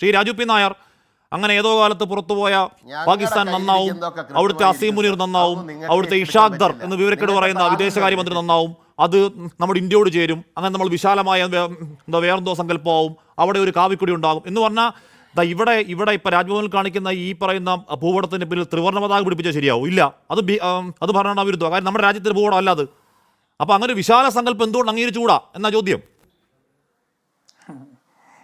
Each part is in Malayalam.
ശ്രീ രാജു പി നായർ അങ്ങനെ ഏതോ കാലത്ത് പുറത്തുപോയ പാകിസ്ഥാൻ നന്നാവും, അവിടുത്തെ അസീം മുനീർ നന്നാവും, അവിടുത്തെ ഇഷാഖ് എന്ന് വിവരക്കേട് പറയുന്ന വിദേശകാര്യമന്ത്രി നന്നാവും, അത് നമ്മുടെ ഇന്ത്യയോട് ചേരും, അങ്ങനെ നമ്മൾ വിശാലമായ വേറെന്തോ സങ്കല്പമാവും, അവിടെ ഒരു കാവിക്കുടി ഉണ്ടാകും എന്ന് പറഞ്ഞാൽ ഇവിടെ ഇപ്പൊ രാജ്ഭവനിൽ കാണിക്കുന്ന ഈ പറയുന്ന ഭൂപടത്തിന്റെ പിന്നിൽ ത്രിവർണ്ണ പതാക പിടിപ്പിച്ചാൽ ശരിയാവും? ഇല്ല, അത് ഭരണഘടനാ വിരുദ്ധമാണ്. കാരണം നമ്മുടെ രാജ്യത്തിന്റെ ഭൂപടം അല്ലാതെ. അപ്പൊ അങ്ങനെ വിശാല സങ്കല്പം എന്തുകൊണ്ട് അംഗീകരിച്ചുകൂടാ എന്ന ചോദ്യം.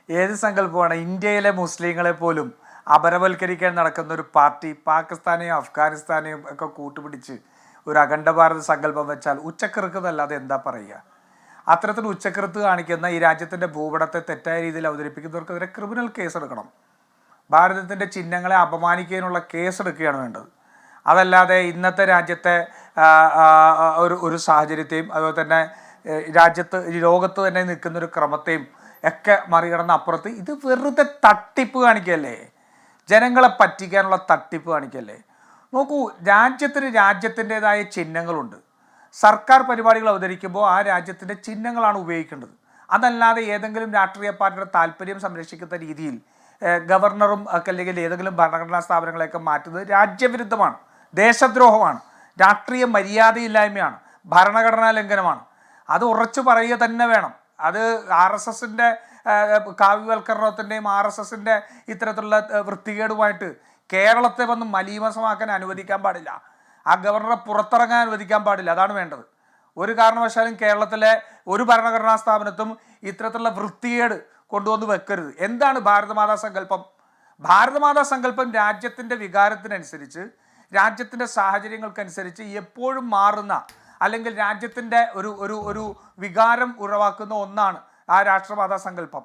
ഏത് സങ്കല്പമാണ്? ഇന്ത്യയിലെ മുസ്ലിങ്ങളെ പോലും അപരവൽക്കരിക്കാൻ നടക്കുന്ന ഒരു പാർട്ടി പാകിസ്ഥാനെയും അഫ്ഗാനിസ്ഥാനെയും ഒക്കെ കൂട്ടുപിടിച്ച് ഒരു അഖണ്ഡ ഭാരത സങ്കല്പം വെച്ചാൽ ഉച്ചക്കൃത്തല്ലാതെ എന്താ പറയുക? അത്തരത്തിൽ ഉച്ചക്കൃത്ത് കാണിക്കുന്ന ഈ രാജ്യത്തിൻ്റെ ഭൂപടത്തെ തെറ്റായ രീതിയിൽ അവതരിപ്പിക്കുന്നവർക്കെതിരെ ക്രിമിനൽ കേസെടുക്കണം. ഭാരതത്തിൻ്റെ ചിഹ്നങ്ങളെ അപമാനിക്കാനുള്ള കേസെടുക്കുകയാണ് വേണ്ടത്. അതല്ലാതെ ഇന്നത്തെ രാജ്യത്തെ ഒരു സാഹചര്യത്തെയും അതുപോലെ തന്നെ ലോകത്ത് തന്നെ നിൽക്കുന്നൊരു ക്രമത്തെയും ഒക്കെ മറികടന്ന അപ്പുറത്ത് ഇത് വെറുതെ തട്ടിപ്പ് കാണിക്കല്ലേ, ജനങ്ങളെ പറ്റിക്കാനുള്ള തട്ടിപ്പ് കാണിക്കല്ലേ. നോക്കൂ, രാജ്യത്തിൻ്റെതായ ചിഹ്നങ്ങളുണ്ട്. സർക്കാർ പരിപാടികൾ അവതരിക്കുമ്പോൾ ആ രാജ്യത്തിൻ്റെ ചിഹ്നങ്ങളാണ് ഉപയോഗിക്കേണ്ടത്. അതല്ലാതെ ഏതെങ്കിലും രാഷ്ട്രീയ പാർട്ടിയുടെ താല്പര്യം സംരക്ഷിക്കുന്ന രീതിയിൽ ഗവർണറും ഒക്കെ അല്ലെങ്കിൽ ഏതെങ്കിലും ഭരണഘടനാ സ്ഥാപനങ്ങളെയൊക്കെ മാറ്റുന്നത് രാജ്യവിരുദ്ധമാണ്, ദേശദ്രോഹമാണ്, രാഷ്ട്രീയ മര്യാദയില്ലായ്മയാണ്, ഭരണഘടനാ ലംഘനമാണ്. അത് ഉറച്ചു പറയുക തന്നെ വേണം. അത് RSSൻ്റെ കാവ്യവൽക്കരണത്തിൻ്റെയും RSSൻ്റെ ഇത്തരത്തിലുള്ള വൃത്തികേടുമായിട്ട് കേരളത്തെ വന്ന് മലീമസമാക്കാൻ അനുവദിക്കാൻ പാടില്ല. ആ ഗവർണറെ പുറത്തിറങ്ങാൻ അനുവദിക്കാൻ പാടില്ല. അതാണ് വേണ്ടത്. ഒരു കാരണവശാലും കേരളത്തിലെ ഒരു ഭരണഘടനാ സ്ഥാപനത്തും ഇത്തരത്തിലുള്ള വൃത്തികേട് കൊണ്ടുവന്ന് വെക്കരുത്. എന്താണ് ഭാരതമാതാ സങ്കല്പം? ഭാരതമാതാ സങ്കല്പം രാജ്യത്തിൻ്റെ വികാരത്തിനനുസരിച്ച്, രാജ്യത്തിൻ്റെ സാഹചര്യങ്ങൾക്കനുസരിച്ച് എപ്പോഴും മാറുന്ന, അല്ലെങ്കിൽ രാജ്യത്തിൻ്റെ ഒരു വികാരം ഉറവാക്കുന്ന ഒന്നാണ് ആ രാഷ്ട്രമാതാ സങ്കല്പം.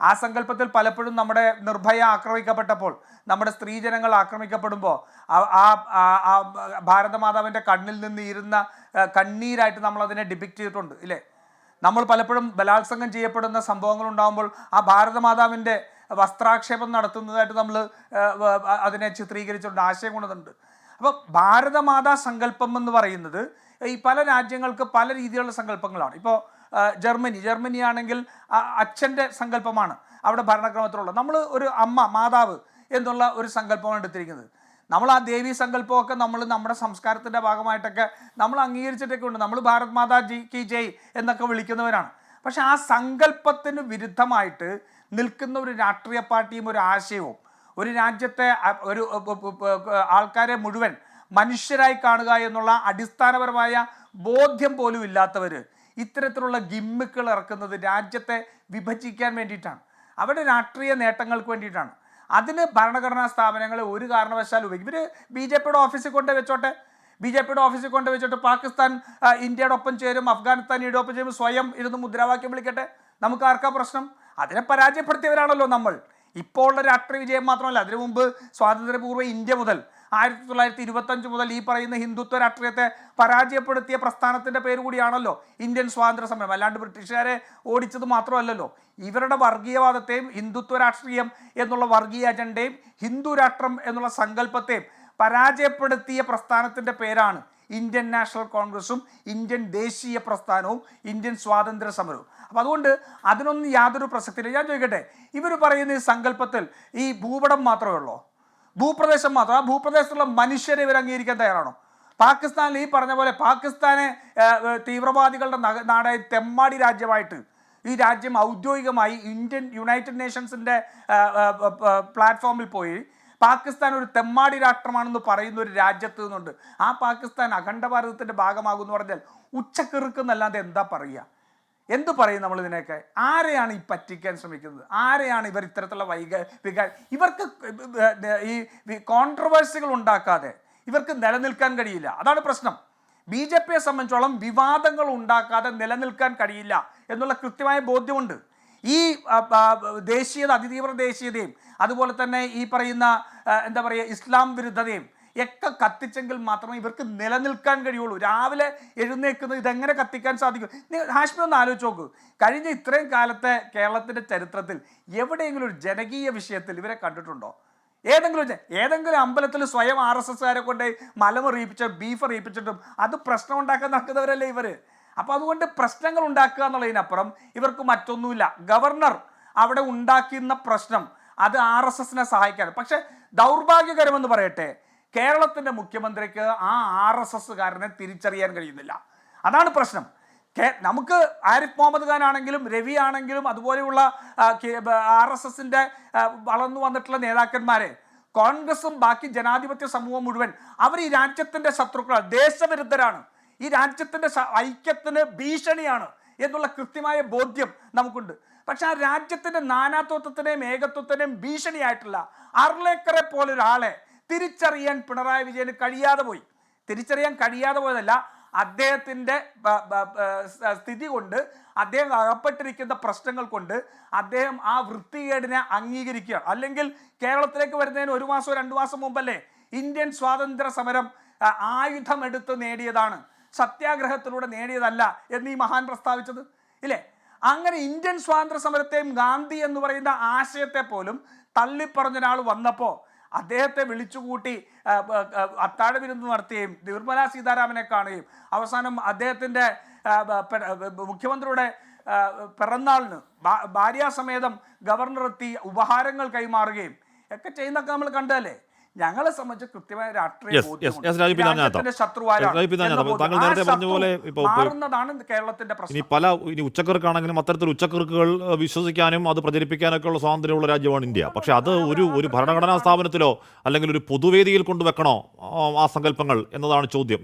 ആ സങ്കല്പത്തിൽ പലപ്പോഴും നമ്മുടെ നിർഭയ ആക്രമിക്കപ്പെട്ടപ്പോൾ, നമ്മുടെ സ്ത്രീജനങ്ങൾ ആക്രമിക്കപ്പെടുമ്പോൾ ആ ഭാരതമാതാവിൻ്റെ കണ്ണിൽ നിന്ന് ഇരുന്ന കണ്ണീരായിട്ട് നമ്മളതിനെ ഡിപിക്റ്റ് ചെയ്തിട്ടുണ്ട് ഇല്ലേ? നമ്മൾ പലപ്പോഴും ബലാത്സംഗം ചെയ്യപ്പെടുന്ന സംഭവങ്ങൾ ഉണ്ടാകുമ്പോൾ ആ ഭാരതമാതാവിൻ്റെ വസ്ത്രാക്ഷേപം നടത്തുന്നതായിട്ട് നമ്മൾ അതിനെ ചിത്രീകരിച്ചുകൊണ്ട് ആശയം കൊണ്ടുവന്നിട്ടുണ്ട്. അപ്പോൾ ഭാരതമാതാ സങ്കല്പം എന്ന് പറയുന്നത് ഈ പല രാജ്യങ്ങൾക്ക് പല രീതിയിലുള്ള സങ്കല്പങ്ങളാണ്. ഇപ്പോൾ ജർമ്മനി ആണെങ്കിൽ അച്ഛൻ്റെ സങ്കല്പമാണ് അവിടെ ഭരണക്രമത്തിലുള്ളത്. നമ്മൾ ഒരു അമ്മ, മാതാവ് എന്നുള്ള ഒരു സങ്കല്പമാണ് എടുത്തിരിക്കുന്നത്. നമ്മൾ ആ ദേവീ സങ്കല്പമൊക്കെ നമ്മുടെ സംസ്കാരത്തിൻ്റെ ഭാഗമായിട്ടൊക്കെ നമ്മൾ അംഗീകരിച്ചിട്ടൊക്കെ ഉണ്ട്. നമ്മൾ ഭാരത് മാതാ കി ജയ് എന്നൊക്കെ വിളിക്കുന്നവരാണ്. പക്ഷെ ആ സങ്കല്പത്തിന് വിരുദ്ധമായിട്ട് നിൽക്കുന്ന ഒരു രാഷ്ട്രീയ പാർട്ടിയും ഒരു ആശയവും, ഒരു രാജ്യത്തെ ഒരു ആൾക്കാരെ മുഴുവൻ മനുഷ്യരായി കാണുക എന്നുള്ള അടിസ്ഥാനപരമായ ബോധ്യം പോലും ഇല്ലാത്തവർ ഇത്തരത്തിലുള്ള ഗിമ്മിക്കുകൾ ഇറക്കുന്നത് രാജ്യത്തെ വിഭജിക്കാൻ വേണ്ടിയിട്ടാണ്, അവരുടെ രാഷ്ട്രീയ നേട്ടങ്ങൾക്ക് വേണ്ടിയിട്ടാണ്. അതിന് ഭരണഘടനാ സ്ഥാപനങ്ങളെ ഒരു കാരണവശാലും ഇവർ BJPയുടെ ഓഫീസിൽ കൊണ്ട് വെച്ചിട്ട് പാകിസ്ഥാൻ ഇന്ത്യയുടെ ഒപ്പം ചേരും, അഫ്ഗാനിസ്ഥാൻ ഇന്ത്യയുടെ ഒപ്പം ചേരും, സ്വയം ഇരുന്ന് മുദ്രാവാക്യം വിളിക്കട്ടെ, നമുക്ക് ആർക്കാ പ്രശ്നം? അതിനെ പരാജയപ്പെടുത്തിയവരാണല്ലോ നമ്മൾ. ഇപ്പോൾ ഉള്ള രാഷ്ട്രീയ വിജയം മാത്രമല്ല, അതിനു മുമ്പ് സ്വാതന്ത്ര്യപൂർവ്വ ഇന്ത്യ മുതൽ 1925 മുതൽ ഈ പറയുന്ന ഹിന്ദുത്വ രാഷ്ട്രീയത്തെ പരാജയപ്പെടുത്തിയ പ്രസ്ഥാനത്തിൻ്റെ പേര് കൂടിയാണല്ലോ ഇന്ത്യൻ സ്വാതന്ത്ര്യ സമരം. അല്ലാണ്ട് ബ്രിട്ടീഷുകാരെ ഓടിച്ചത് മാത്രമല്ലല്ലോ. ഇവരുടെ വർഗീയവാദത്തെയും ഹിന്ദുത്വ രാഷ്ട്രീയം എന്നുള്ള വർഗീയ അജണ്ടയും ഹിന്ദു രാഷ്ട്രം എന്നുള്ള സങ്കല്പത്തെയും പരാജയപ്പെടുത്തിയ പ്രസ്ഥാനത്തിൻ്റെ പേരാണ് ഇന്ത്യൻ നാഷണൽ കോൺഗ്രസും ഇന്ത്യൻ ദേശീയ പ്രസ്ഥാനവും ഇന്ത്യൻ സ്വാതന്ത്ര്യ സമരവും. അപ്പം അതുകൊണ്ട് അതിനൊന്നും യാതൊരു പ്രസക്തിയില്ല. ഞാൻ ചോദിക്കട്ടെ, ഇവർ പറയുന്ന ഈ സങ്കല്പത്തിൽ ഈ ഭൂപടം മാത്രമേ ഉള്ളൂ, ഭൂപ്രദേശം മാത്രം? ആ ഭൂപ്രദേശത്തുള്ള മനുഷ്യരെ ഇവർ അംഗീകരിക്കാൻ തയ്യാറാണോ? പാകിസ്ഥാനിൽ ഈ പറഞ്ഞ പോലെ പാകിസ്ഥാനെ തീവ്രവാദികളുടെ നാടായി തെമ്മാടി രാജ്യമായിട്ട് ഈ രാജ്യം ഔദ്യോഗികമായി യുണൈറ്റഡ് നേഷൻസിൻ്റെ പ്ലാറ്റ്ഫോമിൽ പോയി പാകിസ്ഥാൻ ഒരു തെമ്മാടി രാഷ്ട്രമാണെന്ന് പറയുന്ന ഒരു രാജ്യത്ത് നിന്നുണ്ട് ആ പാകിസ്ഥാൻ അഖണ്ഡ ഭാരതത്തിൻ്റെ ഭാഗമാകുമെന്ന് പറഞ്ഞാൽ ഉച്ചക്കിറുക്കുന്നല്ലാതെ എന്താ പറയുക? എന്തു പറയും നമ്മൾ ഇതിനെയൊക്കെ? ആരെയാണ് ഈ പറ്റിക്കാൻ ശ്രമിക്കുന്നത്? ആരെയാണ് ഇവർ ഇത്തരത്തിലുള്ള ഇവർക്ക് ഈ കോൺട്രവേഴ്സികൾ ഉണ്ടാക്കാതെ ഇവർക്ക് നിലനിൽക്കാൻ കഴിയില്ല. അതാണ് പ്രശ്നം. BJPയെ സംബന്ധിച്ചോളം വിവാദങ്ങൾ ഉണ്ടാക്കാതെ നിലനിൽക്കാൻ കഴിയില്ല എന്നുള്ള കൃത്യമായ ബോധ്യമുണ്ട്. ഈ ദേശീയത, അതിതീവ്ര ദേശീയതയും അതുപോലെ തന്നെ ഈ പറയുന്ന എന്താ പറയുക ഇസ്ലാം വിരുദ്ധതയും ഒക്കെ കത്തിച്ചെങ്കിൽ മാത്രമേ ഇവർക്ക് നിലനിൽക്കാൻ കഴിയുള്ളൂ. രാവിലെ എഴുന്നേക്കുന്നത് ഇതെങ്ങനെ കത്തിക്കാൻ സാധിക്കും? ഹാഷ്മി ഒന്ന് ആലോചിച്ച് നോക്കൂ. കഴിഞ്ഞ ഇത്രയും കാലത്തെ കേരളത്തിൻ്റെ എവിടെയെങ്കിലും ഒരു ജനകീയ വിഷയത്തിൽ ഇവരെ കണ്ടിട്ടുണ്ടോ? ഏതെങ്കിലും അമ്പലത്തിൽ സ്വയം RSSകാരെ കൊണ്ട് ബീഫ് അറിയിപ്പിച്ചിട്ടും അത് പ്രശ്നം ഉണ്ടാക്കാൻ നടക്കുന്നവരല്ലേ ഇവർ. അപ്പോൾ അതുകൊണ്ട് പ്രശ്നങ്ങൾ ഉണ്ടാക്കുക എന്നുള്ളതിനപ്പുറം ഇവർക്ക് മറ്റൊന്നുമില്ല. ഗവർണർ അവിടെ ഉണ്ടാക്കുന്ന പ്രശ്നം അത് RSSനെ സഹായിക്കാൻ. പക്ഷെ ദൗർഭാഗ്യകരമെന്ന് പറയട്ടെ, കേരളത്തിന്റെ മുഖ്യമന്ത്രിക്ക് ആ RSSകാരനെ തിരിച്ചറിയാൻ കഴിയുന്നില്ല. അതാണ് പ്രശ്നം. നമുക്ക് ആരിഫ് മുഹമ്മദ് ഖാൻ ആണെങ്കിലും രവി ആണെങ്കിലും അതുപോലെയുള്ള RSSന്റെ വളർന്നു വന്നിട്ടുള്ള നേതാക്കന്മാരെ കോൺഗ്രസും ബാക്കി ജനാധിപത്യ സമൂഹം മുഴുവൻ അവർ ഈ രാജ്യത്തിന്റെ ശത്രുക്കളാണ്, ദേശവിരുദ്ധരാണ്, ഈ രാജ്യത്തിന്റെ ഐക്യത്തിന് ഭീഷണിയാണ് എന്നുള്ള കൃത്യമായ ബോധ്യം നമുക്കുണ്ട്. പക്ഷെ ആ രാജ്യത്തിന്റെ നാനാത്വത്തിനെയും ഏകത്വത്തിനെയും ഭീഷണിയായിട്ടുള്ള അർലേക്കറെ പോലെ ഒരാളെ തിരിച്ചറിയാൻ പിണറായി വിജയന് കഴിയാതെ പോയി. തിരിച്ചറിയാൻ കഴിയാതെ പോയതല്ല, അദ്ദേഹത്തിൻ്റെ സ്ഥിതി കൊണ്ട്, അദ്ദേഹം അകപ്പെട്ടിരിക്കുന്ന പ്രശ്നങ്ങൾ കൊണ്ട് അദ്ദേഹം ആ വൃത്തികേടിനെ അംഗീകരിക്കുകയാണ്. അല്ലെങ്കിൽ കേരളത്തിലേക്ക് വരുന്നതിന് 1 മാസമോ 2 മാസം മുമ്പല്ലേ ഇന്ത്യൻ സ്വാതന്ത്ര്യ സമരം ആയുധമെടുത്ത് നേടിയതാണ്, സത്യാഗ്രഹത്തിലൂടെ നേടിയതല്ല എന്ന് ഈ മഹാൻ പ്രസ്താവിച്ചത് ഇല്ലേ? അങ്ങനെ ഇന്ത്യൻ സ്വാതന്ത്ര്യ സമരത്തെയും ഗാന്ധി എന്ന് പറയുന്ന ആശയത്തെ പോലും തള്ളിപ്പറഞ്ഞ ഒരാൾ വന്നപ്പോൾ അദ്ദേഹത്തെ വിളിച്ചുകൂട്ടി അത്താഴ വിരുന്ന് നടത്തുകയും നിർമ്മലാ സീതാരാമനെ കാണുകയും അവസാനം അദ്ദേഹത്തിൻ്റെ മുഖ്യമന്ത്രിയുടെ പിറന്നാളിന് ഭാര്യാസമേതം ഗവർണർ എത്തി ഉപഹാരങ്ങൾ കൈമാറുകയും ഒക്കെ ചെയ്യുന്നൊക്കെ നമ്മൾ കണ്ടല്ലേ. ഞങ്ങളെ സംബന്ധിച്ച് കൃത്യമായ രാഷ്ട്രീയ മാറുന്നതാണ് കേരളത്തിന്റെ പ്രശ്നം. ഇനി ഉച്ചക്കർക്കാണെങ്കിലും അത്തരത്തിൽ ഉച്ചക്കർക്കുകൾ വിശ്വസിക്കാനും അത് പ്രചരിപ്പിക്കാനൊക്കെ ഉള്ള സ്വാതന്ത്ര്യമുള്ള രാജ്യമാണ് ഇന്ത്യ. പക്ഷെ അത് ഒരു ഭരണഘടനാ സ്ഥാപനത്തിലോ അല്ലെങ്കിൽ ഒരു പൊതുവേദിയിൽ കൊണ്ടുവെക്കണോ ആ സങ്കല്പങ്ങൾ എന്നതാണ് ചോദ്യം.